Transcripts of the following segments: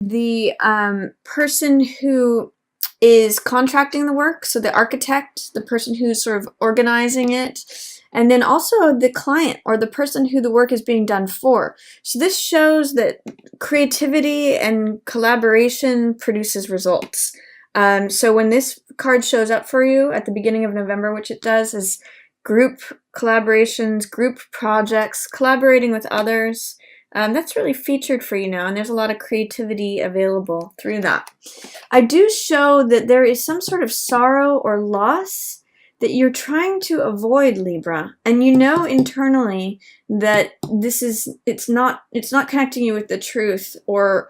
the person who is contracting the work, so the architect, the person who's sort of organizing it, and then also the client or the person who the work is being done for. So this shows that creativity and collaboration produces results. So when this card shows up for you at the beginning of November, which it does, is group collaborations, group projects, collaborating with others. That's really featured for you now, and there's a lot of creativity available through that. I do show that there is some sort of sorrow or loss that you're trying to avoid, Libra, and you know internally that it's not connecting you with the truth, or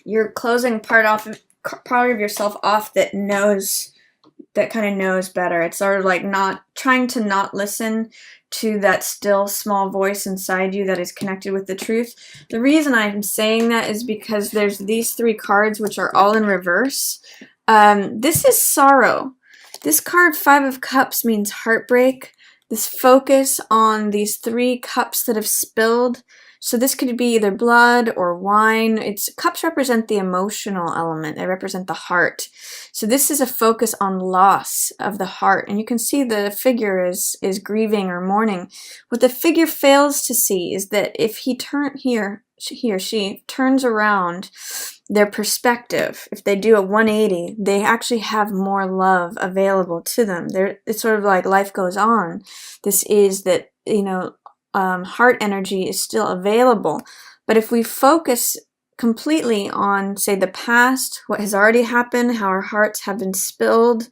you're closing part of yourself off that kind of knows better. It's sort of like not trying to not listen to that still small voice inside you that is connected with the truth. The reason I'm saying that is because there's these three cards which are all in reverse. This is sorrow. This card, Five of Cups, means heartbreak. This focus on these three cups that have spilled. So this could be either blood or wine. Cups represent the emotional element. They represent the heart. So this is a focus on loss of the heart. And you can see the figure is grieving or mourning. What the figure fails to see is that if he or she turns around their perspective, if they do a 180, they actually have more love available to them. It's sort of like life goes on. This is that, heart energy is still available. But if we focus completely on, say, the past, what has already happened, how our hearts have been spilled,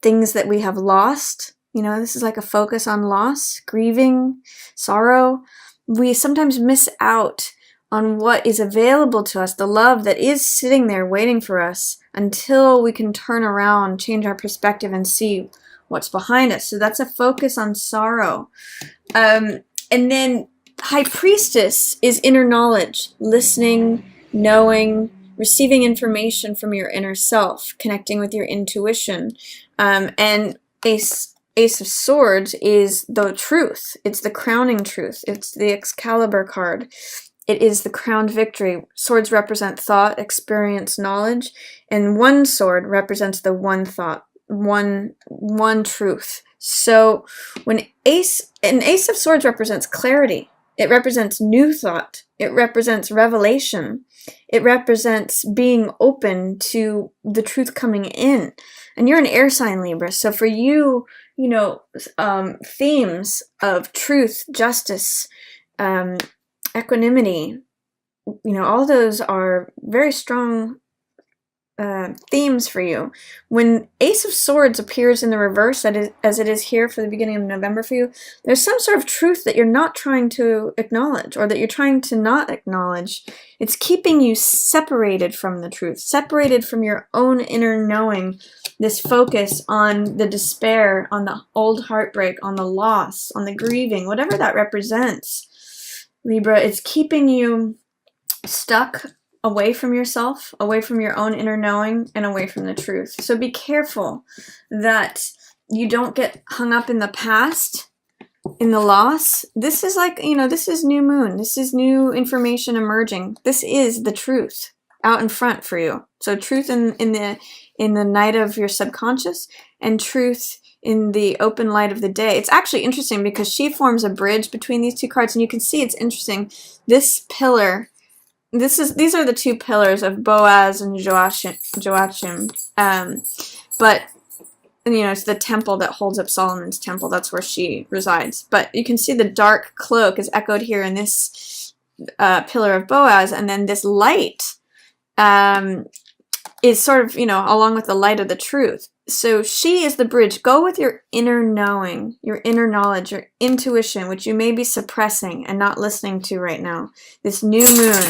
things that we have lost, this is like a focus on loss, grieving, sorrow, we sometimes miss out on what is available to us, the love that is sitting there waiting for us until we can turn around, change our perspective, and see what's behind us. So that's a focus on sorrow. And then High Priestess is inner knowledge, listening, knowing, receiving information from your inner self, connecting with your intuition. And Ace of Swords is the truth. It's the crowning truth. It's the Excalibur card. It is the crowned victory. Swords represent thought, experience, knowledge, and one sword represents the one thought, one truth. So when an Ace of Swords represents clarity, it represents new thought, it represents revelation, it represents being open to the truth coming in. And you're an air sign, Libra, so for you, themes of truth, justice, equanimity, all those are very strong themes for you. When Ace of Swords appears in the reverse, as it is here for the beginning of November for you, there's some sort of truth that you're not trying to acknowledge, or that you're trying to not acknowledge. It's keeping you separated from the truth, separated from your own inner knowing, this focus on the despair, on the old heartbreak, on the loss, on the grieving, whatever that represents. Libra, it's keeping you stuck away from yourself, away from your own inner knowing, and away from the truth. So be careful that you don't get hung up in the past, in the loss. This is like, this is new moon. This is new information emerging. This is the truth out in front for you. So truth in the night of your subconscious, and truth in the open light of the day. It's actually interesting because she forms a bridge between these two cards, and you can see it's interesting. This pillar, these are the two pillars of Boaz and Joachim. But it's the temple that holds up Solomon's temple. That's where she resides. But you can see the dark cloak is echoed here in this pillar of Boaz, and then this light is sort of, along with the light of the truth. So she is the bridge. Go with your inner knowing, your inner knowledge, your intuition, which you may be suppressing and not listening to right now. This new moon,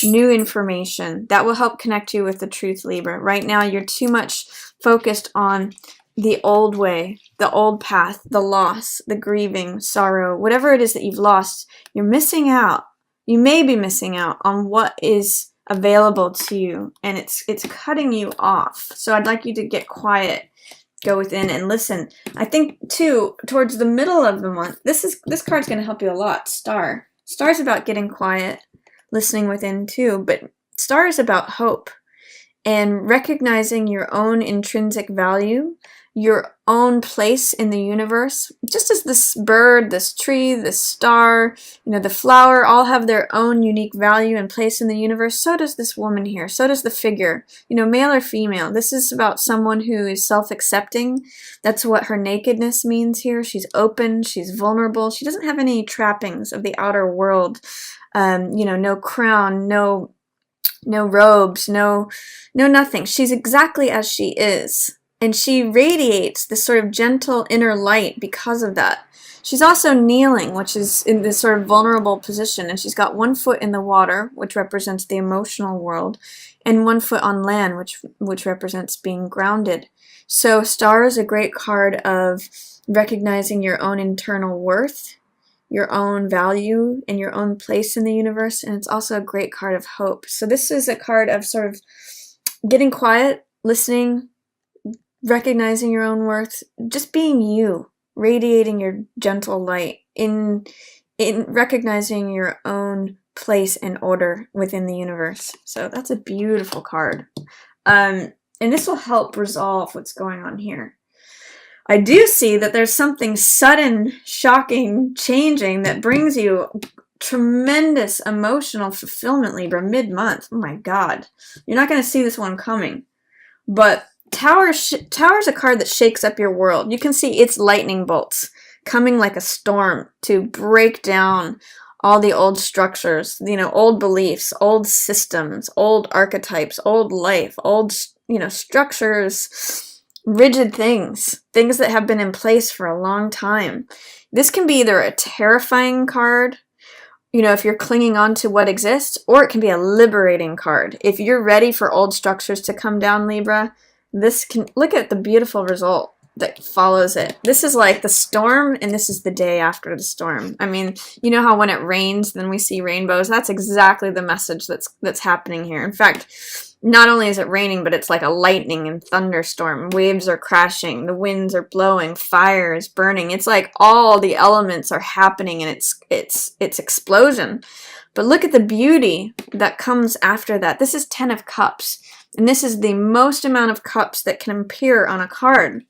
new information, that will help connect you with the truth, Libra. Right now, you're too much focused on the old way, the old path, the loss, the grieving, sorrow, whatever it is that you've lost. You're missing out. You may be missing out on what is available to you, and it's cutting you off. So I'd like you to get quiet, go within and listen. I think too, towards the middle of the month, this card's going to help you a lot. Star's about getting quiet, listening within too, but star is about hope and recognizing your own intrinsic value, your own place in the universe. Just as this bird, this tree, this star, the flower all have their own unique value and place in the universe, so does this woman here. So does the figure, male or female. This is about someone who is self-accepting. That's what her nakedness means here. She's open, she's vulnerable. She doesn't have any trappings of the outer world. No crown, no robes, no nothing. She's exactly as she is. And she radiates this sort of gentle inner light because of that. She's also kneeling, which is in this sort of vulnerable position. And she's got one foot in the water, which represents the emotional world, and one foot on land, which represents being grounded. So Star is a great card of recognizing your own internal worth, your own value, and your own place in the universe. And it's also a great card of hope. So this is a card of sort of getting quiet, listening, recognizing your own worth, just being you, radiating your gentle light, in recognizing your own place and order within the universe. So that's a beautiful card. And this will help resolve what's going on here. I do see that there's something sudden, shocking, changing that brings you tremendous emotional fulfillment, Libra, mid-month. Oh my God. You're not going to see this one coming. But Tower's a card that shakes up your world. You can see its lightning bolts coming like a storm to break down all the old structures, old beliefs, old systems, old archetypes, old life, old, structures, rigid things that have been in place for a long time. This can be either a terrifying card, if you're clinging on to what exists, or it can be a liberating card. If you're ready for old structures to come down, Libra, this can, look at the beautiful result that follows it. This is like the storm, and this is the day after the storm. I mean, you know how when it rains, then we see rainbows? That's exactly the message that's happening here. In fact, not only is it raining, but it's like a lightning and thunderstorm. Waves are crashing, the winds are blowing, fire is burning. It's like all the elements are happening, and it's explosion. But look at the beauty that comes after that. This is 10 of Cups. And this is the most amount of cups that can appear on a card.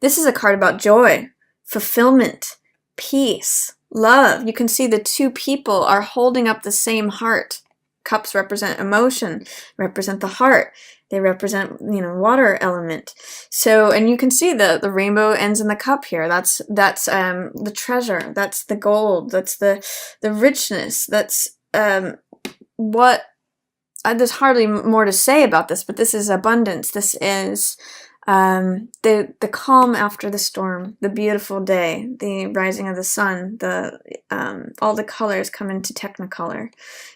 This is a card about joy, fulfillment, peace, love. You can see the two people are holding up the same heart. Cups represent emotion, represent the heart. They represent, water element. So, and you can see the rainbow ends in the cup here. That's the treasure. That's the gold. That's the richness. That's what. There's hardly more to say about this, but this is abundance. This is the calm after the storm, the beautiful day, the rising of the sun. All the colors come into Technicolor,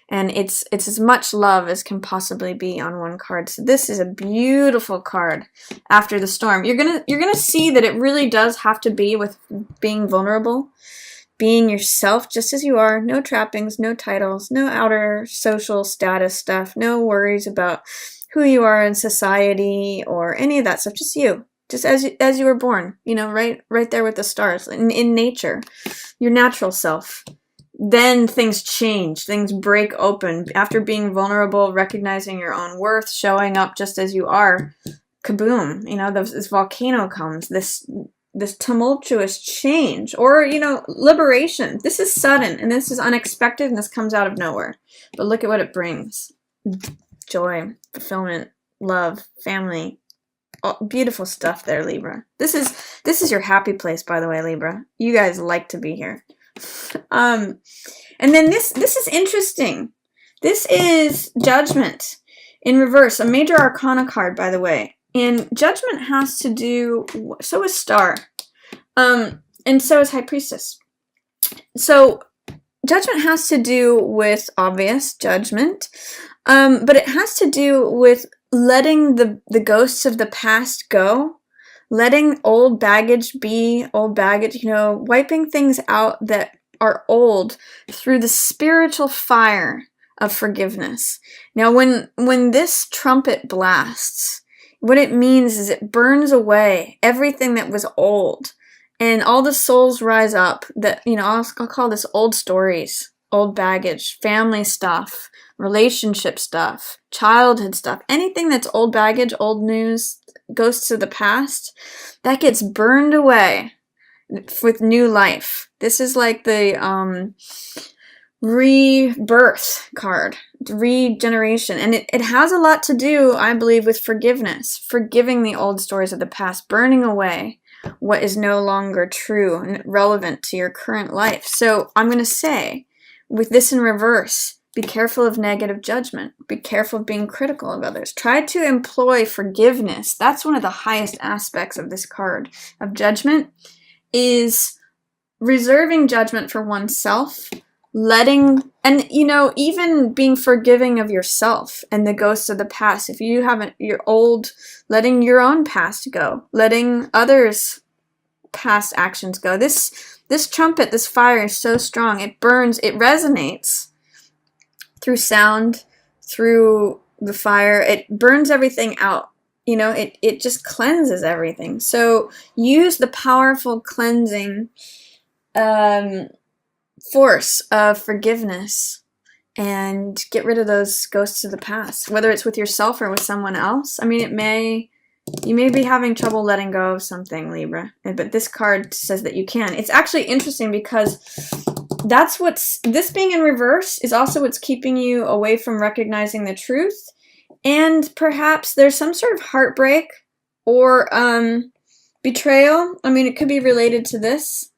and it's as much love as can possibly be on one card. So this is a beautiful card after the storm. You're gonna see that it really does have to be with being vulnerable. Being yourself just as you are, no trappings, no titles, no outer social status stuff, no worries about who you are in society or any of that stuff, just you. Just as you were born, right there with the stars, in nature, your natural self. Then things change, things break open. After being vulnerable, recognizing your own worth, showing up just as you are, kaboom, this volcano comes, this tumultuous change, or, liberation. This is sudden, and this is unexpected, and this comes out of nowhere. But look at what it brings. Joy, fulfillment, love, family. Oh, beautiful stuff there, Libra. This is your happy place, by the way, Libra. You guys like to be here. And then this is interesting. This is Judgment in reverse, a major arcana card, by the way. And Judgment has to do, so is Star, and so is High Priestess. So Judgment has to do with obvious judgment, but it has to do with letting the ghosts of the past go, letting old baggage be old baggage, wiping things out that are old through the spiritual fire of forgiveness. Now, when this trumpet blasts, what it means is it burns away everything that was old, and all the souls rise up that, I'll call this old stories. old baggage, family stuff, relationship stuff, childhood stuff, anything that's old baggage, old news, ghosts of the past, that gets burned away with new life. This is like the rebirth card, regeneration. And it has a lot to do, I believe, with forgiveness, forgiving the old stories of the past, burning away what is no longer true and relevant to your current life. So I'm going to say, with this in reverse, be careful of negative judgment. Be careful of being critical of others. Try to employ forgiveness. That's one of the highest aspects of this card of judgment, is reserving judgment for oneself, letting, and even being forgiving of yourself and the ghosts of the past. If you haven't, you're old, letting your own past go, letting others' past actions go. This trumpet, this fire is so strong. It burns, it resonates through sound, through the fire. It burns everything out. It just cleanses everything. So use the powerful cleansing force of forgiveness and get rid of those ghosts of the past, whether it's with yourself or with someone else. I mean, you may be having trouble letting go of something, Libra, but this card says that you can. It's actually interesting because this being in reverse is also what's keeping you away from recognizing the truth. And perhaps there's some sort of heartbreak or betrayal. I mean, it could be related to this,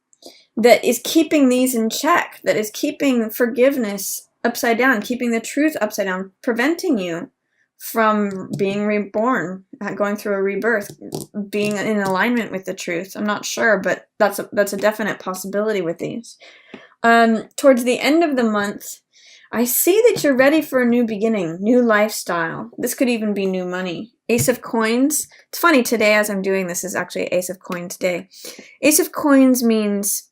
that is keeping these in check, that is keeping forgiveness upside down, keeping the truth upside down, preventing you from being reborn, going through a rebirth, being in alignment with the truth. I'm not sure, but that's a definite possibility with these. Towards the end of the month, I see that you're ready for a new beginning, new lifestyle. This could even be new money. Ace of Coins. It's funny, today as I'm doing this is actually Ace of Coins day. Ace of Coins means,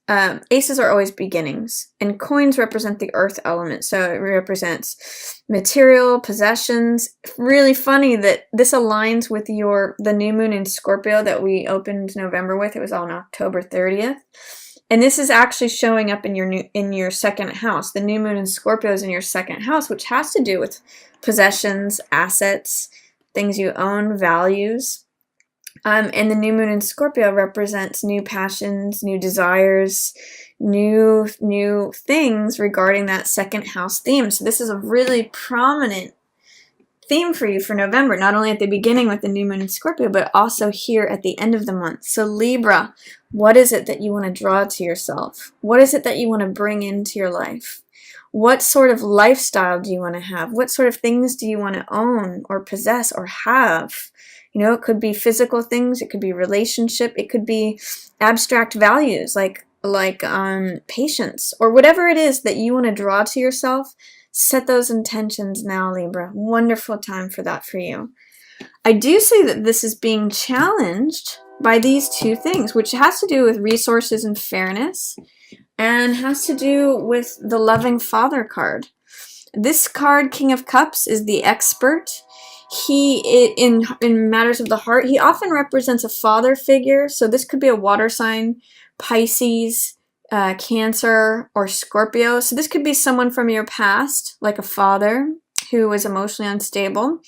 aces are always beginnings, and coins represent the earth element, so it represents material, possessions. Really funny that this aligns with the new moon in Scorpio that we opened November with. It was on October 30th. And this is actually showing up in your second house. The new moon in Scorpio is in your second house, which has to do with possessions, assets, things you own, values. And the new moon in Scorpio represents new passions, new desires, new things regarding that second house theme. So this is a really prominent theme for you for November, not only at the beginning with the new moon in Scorpio, but also here at the end of the month. So Libra, what is it that you want to draw to yourself? What is it that you want to bring into your life? What sort of lifestyle do you want to have? What sort of things do you want to own or possess or have? It could be physical things, it could be relationship, it could be abstract values like patience, or whatever it is that you want to draw to yourself. Set those intentions now, Libra. Wonderful time for that for you. I do say that this is being challenged by these two things, which has to do with resources and fairness, and has to do with the loving father card. This card, King of Cups, is the expert. In matters of the heart, he often represents a father figure. So this could be a water sign, Pisces, Cancer, or Scorpio. So this could be someone from your past, like a father who was emotionally unstable,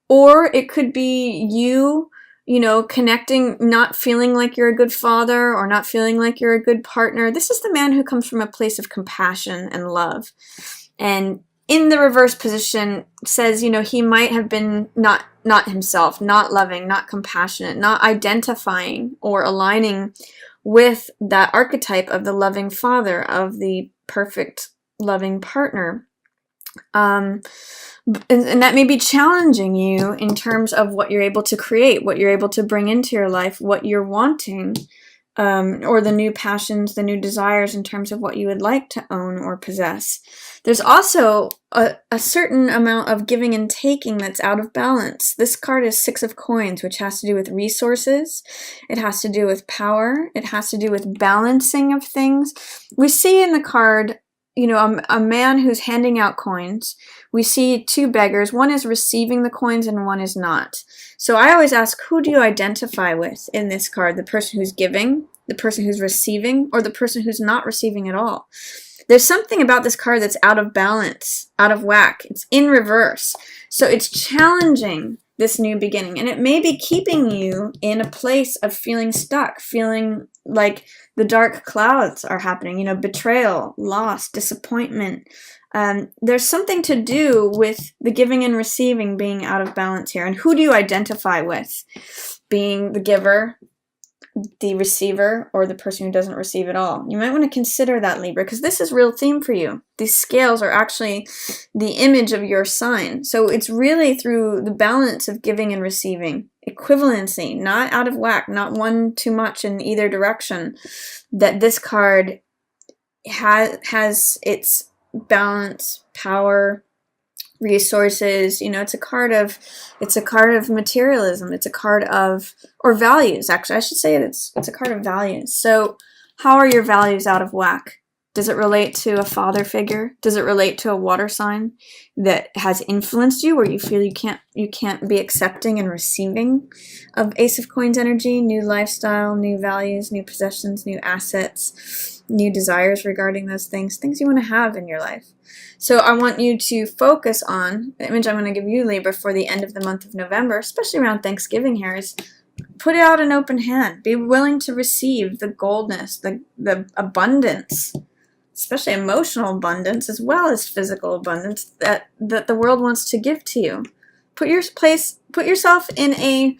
or it could be you connecting, not feeling like you're a good father or not feeling like you're a good partner. This is the man who comes from a place of compassion and love. And in the reverse position says, he might have been not himself, not loving, not compassionate, not identifying or aligning with that archetype of the loving father, of the perfect loving partner. And that may be challenging you in terms of what you're able to create, what you're able to bring into your life, what you're wanting, or the new passions, the new desires in terms of what you would like to own or possess. There's also a certain amount of giving and taking that's out of balance. This card is Six of Coins, which has to do with resources. It has to do with power. It has to do with balancing of things. We see in the card, a man who's handing out coins. We see two beggars. One is receiving the coins and one is not. So I always ask, who do you identify with in this card? The person who's giving, the person who's receiving, or the person who's not receiving at all? There's something about this card that's out of balance, out of whack. It's in reverse. So it's challenging this new beginning, and it may be keeping you in a place of feeling stuck, feeling like the dark clouds are happening, you know, betrayal, loss, disappointment. There's something to do with the giving and receiving being out of balance here. And who do you identify with? Being the giver, the receiver, or the person who doesn't receive at all? You might want to consider that, Libra, because this is real theme for you. These scales are actually the image of your sign. So it's really through the balance of giving and receiving, equivalency, not out of whack, not one too much in either direction, that this card has its balance, power, resources. You know, it's a card of materialism. It's a card of, or values, actually. I should say it's a card of values. So how are your values out of whack? Does it relate to a father figure? Does it relate to a water sign that has influenced you, where you feel you can't be accepting and receiving of Ace of Coins energy, new lifestyle, new values, new possessions, new assets, new desires regarding those things you want to have in your life? So I want you to focus on the image I'm going to give you, Libra, for the end of the month of November, especially around Thanksgiving here, is put out an open hand. Be willing to receive the goldness, the abundance, especially emotional abundance as well as physical abundance that the world wants to give to you. Put yourself in a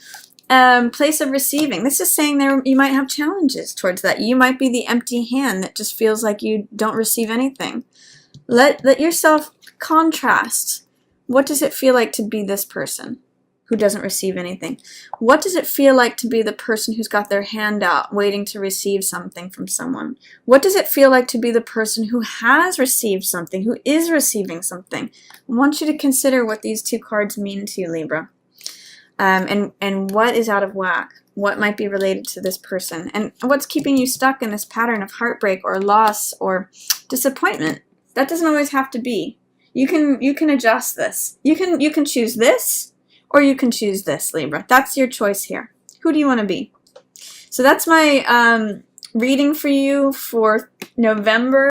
place of receiving. This is saying you might have challenges towards that. You might be the empty hand that just feels like you don't receive anything. Let yourself contrast. What does it feel like to be this person who doesn't receive anything? What does it feel like to be the person who's got their hand out waiting to receive something from someone? What does it feel like to be the person who has received something, who is receiving something? I want you to consider what these two cards mean to you, Libra. And what is out of whack? What might be related to this person? And what's keeping you stuck in this pattern of heartbreak or loss or disappointment? That doesn't always have to be. You can adjust this. You can choose this, or you can choose this, Libra. That's your choice here. Who do you want to be? So that's my reading for you for November.